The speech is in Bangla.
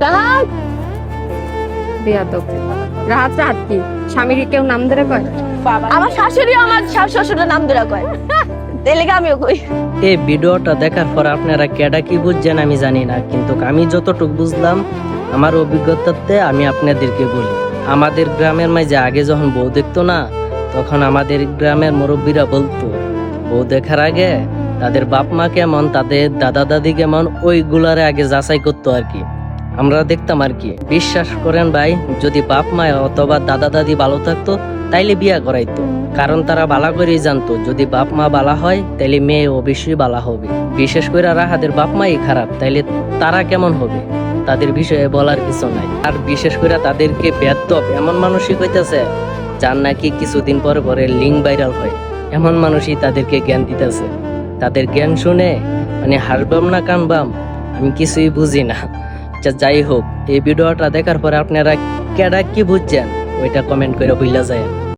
রাহাত বেয়াদব। রাহাত রাহাত কি স্বামীর কেউ নাম ধরে কয়? আমার শাশুড়ি আমার শ্বশুরের নাম ধরে কয়, তেলেগে আমিও কই। এই ভিডিওটা দেখার পর আপনারা কেডা কি বুঝছেন আমি জানি না, কিন্তু আমি যতটুকু বুঝলাম আমার অভিজ্ঞতাতে আমি আপনাদেরকে বলি। আমাদের গ্রামের মাঝে আগে যখন বউ দেখতো না, তখন আমাদের গ্রামের মুরব্বীরা বলতো বউ দেখার আগে তাদের বাপ মা কেমন, তাদের দাদা দাদি কেমন, ওইগুলারে আগে যাচাই করতো আর কি। আমরা দেখতাম আর কি। বিশ্বাস করেন ভাই, যদি বাপ মা অথবা দাদা দাদি ভালো থাকতো তাইলে বিয়া করাইতো, কারণ তারা বালা করেই জানতো যদি বাপ মা বালা হয় তাইলে মেয়ে অবশ্যই বালা হবে। বিশেষ করে রাহাদের বাপ মাই খারাপ, তাইলে তারা কেমন হবে তাদের বিষয়ে বলার কিছু নাই। আর বিশেষ করে তাদেরকে বেয়াদব এমন মানুষই কইতেছে যার নাকি কিছুদিন পরে পরে লিঙ্ক ভাইরাল হয়, এমন মানুষই তাদেরকে জ্ঞান দিতেছে। তাদের জ্ঞান শুনে মানে হাসবাম না কানবাম আমি কিছুই বুঝি না। আচ্ছা যাই হোক, এই ভিডিওটা দেখার পরে আপনারা কেডা কি বুঝছেন ওইটা কমেন্ট করে বইলা যায়।